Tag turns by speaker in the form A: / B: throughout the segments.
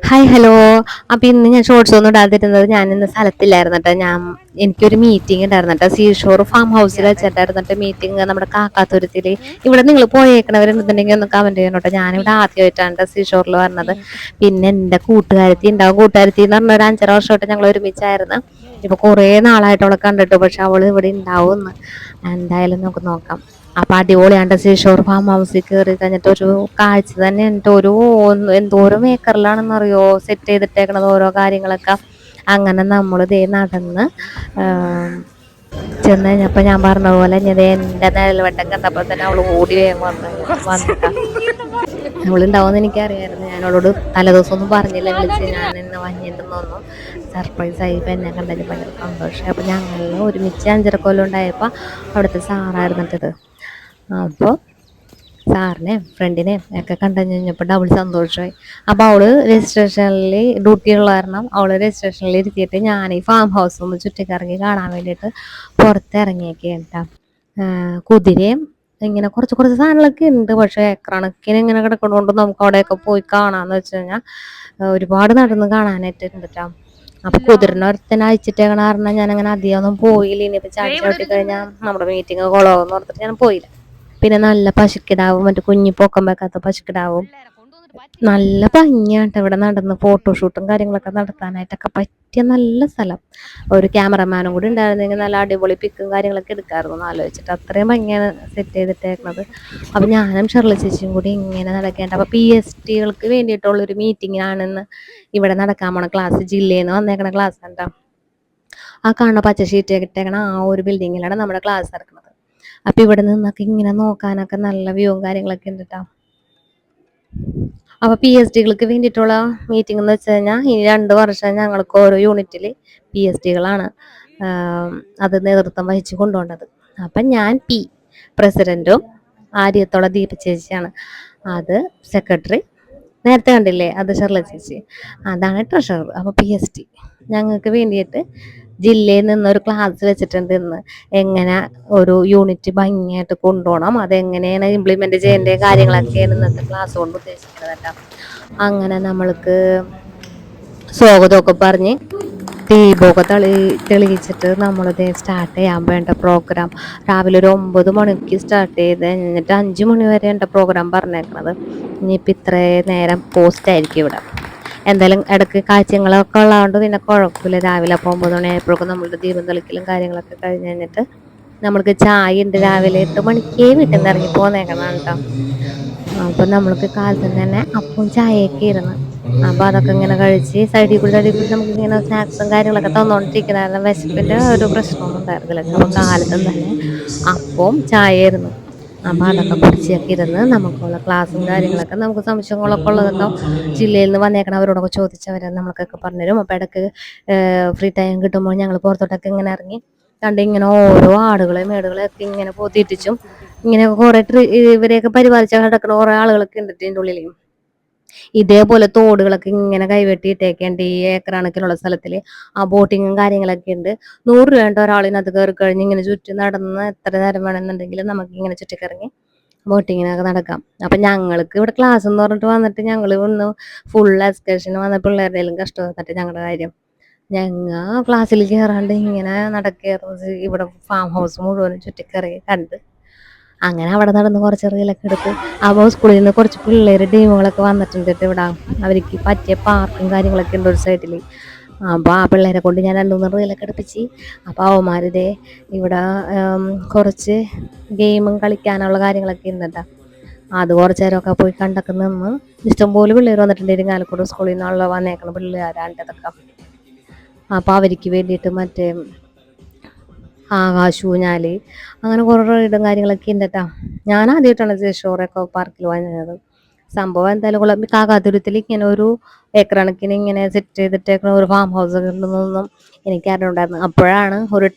A: Hi hello. അപ്പം ഇന്ന് ഞാൻ ഷോർട്സ് ഒന്നും ഇടാതിരുന്നത് ഞാൻ ഇന്ന് സ്ഥലത്തില്ലായിരുന്നു കേട്ടോ. എനിക്കൊരു മീറ്റിംഗ് ഉണ്ടായിരുന്നു കേട്ടോ. സീഷോർ ഫാം ഹൗസിൽ വെച്ചിട്ടായിരുന്നു കേട്ടോ മീറ്റിംഗ്, നമ്മുടെ കാക്കാത്തുരത്തിൽ. ഇവിടെ നിങ്ങൾ പോയേക്കണവരുണ്ടെന്നുണ്ടെങ്കിൽ ഒന്ന് കമന്റ് ചെയ്യണം കേട്ടോ. ഞാനിവിടെ ആദ്യമായിട്ടാണ് ട്ടോ സീഷോറിൽ വന്നത്. പിന്നെ എൻ്റെ കൂട്ടുകാരത്തി ഉണ്ടാവും. കൂട്ടുകാരത്തി എന്ന് പറഞ്ഞ ഒരു 5-6 വർഷമായിട്ട് ഞങ്ങൾ ഒരുമിച്ചായിരുന്നു. ഇപ്പൊ കുറേ നാളായിട്ട് അവളെ കണ്ടിട്ടു, പക്ഷെ അവള് ഇവിടെ ഉണ്ടാവും. എന്തായാലും നമുക്ക് നോക്കാം. അപ്പൊ അടിപൊളിയാണ്ട് സീഷോർ ഫാം ഹൗസിൽ കയറി കഴിഞ്ഞിട്ട് ഒരു കാഴ്ച തന്നെ. എന്നിട്ട് എന്തോരം ഏക്കറിലാണെന്നറിയോ സെറ്റ് ചെയ്തിട്ടേക്കണത് ഓരോ കാര്യങ്ങളൊക്കെ. അങ്ങനെ നമ്മൾ ഇതേ നടന്ന് ചെന്ന് കഴിഞ്ഞപ്പോ ഞാൻ പറഞ്ഞ പോലെ ഞാൻ എന്റെ നിഴൽവട്ടം കണ്ടപ്പോ തന്നെ അവള് ഓടി വേഗം വന്നിട്ടാ. അവളുണ്ടാവുമെന്ന് എനിക്കറിയായിരുന്നു. ഞാൻ അവളോട് തലേദിവസം ഒന്നും പറഞ്ഞില്ല, വിളിച്ച് ഞാൻ ഇന്ന് വന്നിട്ടുണ്ടെന്നൊന്നും. സർപ്രൈസ് ആയി. ഇപ്പം എന്നെ കണ്ടതിൽ ഭയങ്കര സന്തോഷമായി. അപ്പം ഞങ്ങൾ ഒരുമിച്ച് 5.5 കൊല്ലം ഉണ്ടായപ്പോൾ അവിടുത്തെ സാറായിരുന്നിട്ടത്. അപ്പോൾ സാറിനെയും ഫ്രണ്ടിനെയും ഒക്കെ കണ്ടു കഴിഞ്ഞപ്പോൾ ഡബിൾ സന്തോഷമായി. അപ്പോൾ അവള് രജിസ്ട്രേഷനിൽ ഡ്യൂട്ടി ഉള്ള കാരണം അവള് രജിസ്ട്രേഷനിൽ ഇരുത്തിയിട്ട് ഞാൻ ഈ ഫാം ഹൗസ് ഒന്ന് ചുറ്റിക്കറങ്ങി കാണാൻ വേണ്ടിയിട്ട് പുറത്തിറങ്ങിയൊക്കെ കേട്ടാ. കുതിരയും ഇങ്ങനെ കുറച്ച് കുറച്ച് സാധനങ്ങളൊക്കെ ഉണ്ട്, പക്ഷെ കണക്കിന് ഇങ്ങനെ കിടക്കണോണ്ട് നമുക്ക് അവിടെയൊക്കെ പോയി കാണാന്ന് വെച്ച് കഴിഞ്ഞാൽ ഒരുപാട് നടന്ന് കാണാനായിട്ട് ഉണ്ട് ട്ടോ. അപ്പൊ കുതിരനെ ഒരുത്തനെ അയച്ചിട്ടേക്കണ കാരണം ഞാൻ അങ്ങനെ അധികം ഒന്നും പോയില്ല. ഇനിയിപ്പോ ചാടി ചവിട്ടി കഴിഞ്ഞാൽ നമ്മുടെ മീറ്റിംഗ് കൊളാവെന്ന് ഓർത്തിട്ട് ഞാൻ പോയില്ല. പിന്നെ നല്ല പശുക്കിടാവും, മറ്റു കുഞ്ഞി പൊക്കം വെക്കാത്ത പശുക്കിടാവും. നല്ല ഭംഗിയായിട്ട് ഇവിടെ നടന്ന് ഫോട്ടോഷൂട്ടും കാര്യങ്ങളൊക്കെ നടത്താനായിട്ടൊക്കെ പറ്റിയ നല്ല സ്ഥലം. ഒരു ക്യാമറമാനും കൂടി ഉണ്ടായിരുന്നെങ്കിൽ നല്ല അടിപൊളി പിക്കും കാര്യങ്ങളൊക്കെ എടുക്കാമായിരുന്നു എന്ന് ആലോചിച്ചിട്ട്. അത്രയും ഭംഗിയാണ് സെറ്റ് ചെയ്തിട്ടേക്കണത്. അപ്പൊ ഞാനും ഷെർലി ചേച്ചിയും കൂടി ഇങ്ങനെ നടക്കേണ്ട. അപ്പൊ PSTകൾക്ക് വേണ്ടിയിട്ടുള്ളൊരു മീറ്റിംഗിനാണെന്ന് ഇവിടെ നടക്കാൻ പോണ ക്ലാസ്. ജില്ലയിൽ നിന്ന് വന്നേക്കണ ക്ലാസ് കണ്ടാ. ആ കാണുന്ന പച്ച ഷീറ്റ് ഇട്ടേക്കണ ആ ഒരു ബിൽഡിങ്ങിലാണ് നമ്മുടെ ക്ലാസ് നടക്കുന്നത്. അപ്പൊ ഇവിടെ നിന്നൊക്കെ ഇങ്ങനെ നോക്കാനൊക്കെ നല്ല വ്യൂവും കാര്യങ്ങളൊക്കെ ഉണ്ട് ട്ടോ. അപ്പൊ PSTകൾക്ക് വേണ്ടിയിട്ടുള്ള മീറ്റിംഗ് എന്ന് വെച്ച് കഴിഞ്ഞാൽ ഈ 2 വർഷം ഞങ്ങൾക്ക് ഓരോ യൂണിറ്റിൽ PSTകളാണ് അത് നേതൃത്വം വഹിച്ച് കൊണ്ടുപോകേണ്ടത്. അപ്പൊ ഞാൻ പ്രസിഡന്റും ആര്യത്തോള ദീപ ചേച്ചിയാണ്. അത് സെക്രട്ടറി നേരത്തെ കണ്ടില്ലേ, അത് ഷെർല ചേച്ചി, അതാണ് ട്രഷറർ. അപ്പൊ PST ഞങ്ങൾക്ക് വേണ്ടിയിട്ട് ജില്ലയിൽ നിന്നൊരു ക്ലാസ് വെച്ചിട്ടുണ്ട് ഇന്ന്. എങ്ങനെ ഒരു യൂണിറ്റ് ഭംഗിയായിട്ട് കൊണ്ടുപോകണം, അതെങ്ങനെയാണ് ഇംപ്ലിമെന്റ് ചെയ്യേണ്ട കാര്യങ്ങളൊക്കെയാണ് ഇന്നത്തെ ക്ലാസ് കൊണ്ട് ഉദ്ദേശിക്കുന്നത് കേട്ടോ. അങ്ങനെ നമ്മൾക്ക് സ്വാഗതമൊക്കെ പറഞ്ഞ് ദീപമൊക്കെ തെളിയിച്ചിട്ട് നമ്മളിത് സ്റ്റാർട്ട് ചെയ്യാൻ വേണ്ട പ്രോഗ്രാം. രാവിലെ ഒരു 9 മണിക്ക് സ്റ്റാർട്ട് ചെയ്ത് കഴിഞ്ഞിട്ട് 5 മണി വരെ ഉണ്ട് പ്രോഗ്രാം പറഞ്ഞേക്കണത്. ഇനിയിപ്പോൾ ഇത്രയും നേരം പോസ്റ്റ് ആയിരിക്കും ഇവിടെ. എന്തായാലും ഇടയ്ക്ക് കാഴ്ചകളൊക്കെ ഉള്ളതുകൊണ്ട് പിന്നെ കുഴപ്പമില്ല. രാവിലെ അപ്പോൾ 9 മണി ആയപ്പോഴൊക്കെ നമ്മളുടെ ദീപം തെളിക്കലും കാര്യങ്ങളൊക്കെ കഴിഞ്ഞ് കഴിഞ്ഞിട്ട് നമ്മൾക്ക് ചായ ഉണ്ട്. രാവിലെ 8 മണിക്കേ വീട്ടിൽ നിന്ന് ഇറങ്ങി പോന്നേക്കണം കേട്ടോ. അപ്പം നമ്മൾക്ക് കാലത്ത് തന്നെ അപ്പം ചായയൊക്കെ ഇരുന്ന് അപ്പോൾ അതൊക്കെ ഇങ്ങനെ കഴിച്ച് സൈഡിൽ കൂടി നമുക്ക് ഇങ്ങനെ സ്നാക്സും കാര്യങ്ങളൊക്കെ തന്നുകൊണ്ടിരിക്കുന്ന വിശപ്പിൻ്റെ ഒരു പ്രശ്നമൊന്നും ഉണ്ടായിരുന്നില്ല. അപ്പോൾ കാലത്തും തന്നെ അപ്പവും ചായയായിരുന്നു. അപ്പോൾ അതൊക്കെ കുടിച്ചൊക്കെ ഇരുന്ന് നമുക്കുള്ള ക്ലാസ്സും കാര്യങ്ങളൊക്കെ, നമുക്ക് സംശയങ്ങളൊക്കെ ഉള്ളതൊക്കെ ജില്ലയിൽ നിന്ന് വന്നേക്കണവരോടൊക്കെ ചോദിച്ചവരെ നമ്മൾക്കൊക്കെ പറഞ്ഞുതരും. അപ്പോൾ ഇടയ്ക്ക് ഫ്രീ ടൈം കിട്ടുമ്പോൾ ഞങ്ങൾ പുറത്തോട്ടൊക്കെ ഇങ്ങനെ ഇറങ്ങി കണ്ട് ഇങ്ങനെ ഓരോ ആടുകളെയും മേടുകളെയൊക്കെ ഇങ്ങനെ പോത്തിട്ടിച്ചും ഇങ്ങനെ കുറെ ഇവരെയൊക്കെ പരിപാലിച്ച് കിടക്കുന്ന കുറെ ആളുകളൊക്കെ ഉണ്ട് ഇതിൻ്റെ ഉള്ളിൽ. ഇതേപോലെ തോടുകളൊക്കെ ഇങ്ങനെ കൈവെട്ടിയിട്ടേക്കുണ്ട് ഈ ഏക്കർ കണക്കിനുള്ള സ്ഥലത്തിൽ. ആ ബോട്ടിങ്ങും കാര്യങ്ങളൊക്കെ ഉണ്ട്. 100 രൂപ ഒരാളിനകത്ത് കയറി കഴിഞ്ഞ് ഇങ്ങനെ ചുറ്റി നടന്ന് എത്ര നേരം വേണമെന്നുണ്ടെങ്കിലും നമുക്ക് ഇങ്ങനെ ചുറ്റിക്കറങ്ങി ബോട്ടിങ്ങിനൊക്കെ നടക്കാം. അപ്പം ഞങ്ങൾക്ക് ഇവിടെ ക്ലാസ് എന്ന് പറഞ്ഞിട്ട് വന്നിട്ട് ഞങ്ങൾ ഇന്ന് ഫുൾ എക്സ്കർഷന് വന്ന പിള്ളേരുടെയും കഷ്ടം വന്നിട്ട് ഞങ്ങളുടെ കാര്യം. ഞങ്ങൾ ക്ലാസ്സിൽ കയറാണ്ട് ഇങ്ങനെ നടക്കായിരുന്നു. ഇവിടെ ഫാം ഹൗസ് മുഴുവനും ചുറ്റിക്കറങ്ങി കണ്ട് അങ്ങനെ അവിടെ നടന്ന് കുറച്ച് റീലൊക്കെ എടുത്ത്. അപ്പോൾ സ്കൂളിൽ നിന്ന് കുറച്ച് പിള്ളേർ ടീമുകളൊക്കെ വന്നിട്ടുണ്ട് ഇവിടെ. അവർക്ക് പറ്റിയ പാർക്കും കാര്യങ്ങളൊക്കെ ഉണ്ട് ഒരു സൈഡിൽ. അപ്പോൾ ആ പിള്ളേരെ കൊണ്ട് ഞാൻ 2-3 റീലൊക്കെ എടുപ്പിച്ച്. അപ്പോൾ അവന്മാരിതേ ഇവിടെ കുറച്ച് ഗെയിമും കളിക്കാനുള്ള കാര്യങ്ങളൊക്കെ ഉണ്ട്. അത് കുറച്ച് നേരമൊക്കെ പോയി കണ്ടൊക്കെ നിന്ന് ഇഷ്ടംപോലെ പിള്ളേർ വന്നിട്ടുണ്ട്. ഇരിങ്ങാലക്കുട സ്കൂളിൽ നിന്നുള്ള വന്നേക്കണ പിള്ളേരാണ്ടതൊക്കെ. അപ്പോൾ അവർക്ക് വേണ്ടിയിട്ട് മറ്റേ ആകാശൂഞ്ഞാൽ അങ്ങനെ കുറേ റൈഡും കാര്യങ്ങളൊക്കെ ഉണ്ട് കേട്ടോ. ഞാൻ ആദ്യമായിട്ടാണ് സീഷോറൊക്കെ പാർക്കിൽ വന്നത്. സംഭവം എന്തായാലും കൊള്ളാം. കാക്കാതുരത്തിൽ ഇങ്ങനെ ഒരു ഏക്കർ കണക്കിന് ഇങ്ങനെ സെറ്റ് ചെയ്തിട്ടേക്കുന്ന ഒരു ഫാം ഹൗസ് ഉണ്ടെന്നൊന്നും എനിക്കറിഞ്ഞിട്ടുണ്ടായിരുന്നു. അപ്പോഴാണ് ഒരു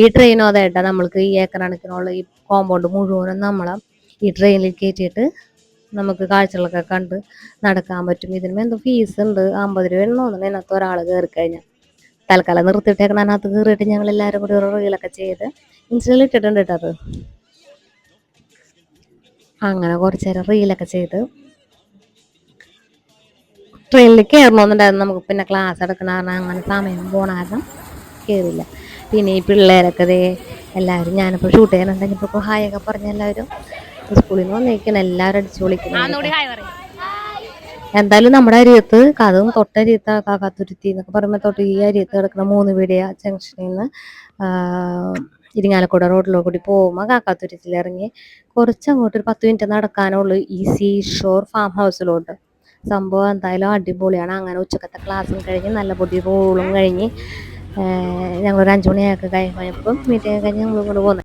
A: ഈ ട്രെയിനോ അതേട്ടാ നമ്മൾക്ക് ഈ ഏക്കർ കണക്കിനുള്ള ഈ കോമ്പൗണ്ട് മുഴുവനും നമ്മളെ ഈ ട്രെയിനിൽ കയറ്റിയിട്ട് നമുക്ക് കാഴ്ചകളൊക്കെ കണ്ട് നടക്കാൻ പറ്റും. ഇതിന് എന്തോ ഫീസ് ഉണ്ട്, 50 രൂപയെന്ന് തോന്നുന്നു ഇതിനകത്ത് ഒരാൾ കയറി കഴിഞ്ഞാൽ. തൽക്കാലം നിർത്തിയിട്ടേക്കണം. അതിനകത്ത് കയറിയിട്ട് ഞങ്ങൾ എല്ലാവരും കൂടി ഒരു റീലൊക്കെ ചെയ്ത് ഇൻസ്റ്റയിൽ ഇട്ടിട്ടുണ്ട് കേട്ടോ. അത് അങ്ങനെ കുറച്ച് നേരം റീലൊക്കെ ചെയ്ത് ട്രെയിനിൽ കയറണമെന്നുണ്ടായിരുന്നു നമുക്ക്, പിന്നെ ക്ലാസ് എടുക്കണ കാരണം അങ്ങനെ സമയം പോണ കാരണം കയറില്ല. പിന്നെ ഈ പിള്ളേരൊക്കെ ദേ എല്ലാവരും, ഞാനിപ്പോൾ ഷൂട്ട് ചെയ്യാനുണ്ടെങ്കിൽ ഹായൊക്കെ പറഞ്ഞ എല്ലാവരും സ്കൂളിൽ നിന്ന് വന്നേക്കണം, എല്ലാവരും അടിച്ചു വിളിക്കുന്നുണ്ട്. എന്തായാലും നമ്മുടെ അരിയത്ത് അതും തൊട്ടരിയത്ത് കാക്കാത്തുരുത്തി എന്നൊക്കെ പറയുമ്പോൾ തൊട്ട് ഈ അരിയത്ത് കിടക്കുന്ന 3 പീടിക ജംഗ്ഷനിൽ നിന്ന് ഇരിങ്ങാലക്കുട റോഡിലൂടെ കൂടി പോകുമ്പോൾ കാക്കാത്തുരുത്തിയിൽ ഇറങ്ങി കുറച്ചങ്ങോട്ട് ഒരു 10 മിനിറ്റ് നടക്കാനുള്ളൂ ഈ സീ ഷോർ ഫാം ഹൗസിലോട്ട്. സംഭവം എന്തായാലും അടിപൊളിയാണ്. അങ്ങനെ ഉച്ചക്കത്തെ ക്ലാസ്സും കഴിഞ്ഞ് നല്ല പൊടി റോളും കഴിഞ്ഞ് ഞങ്ങളൊരു 5 മണിയൊക്കെ കഴിഞ്ഞപ്പം മീറ്റിംഗ് കഴിഞ്ഞ് ഞങ്ങൾ ഇങ്ങോട്ട് പോകുന്നത്.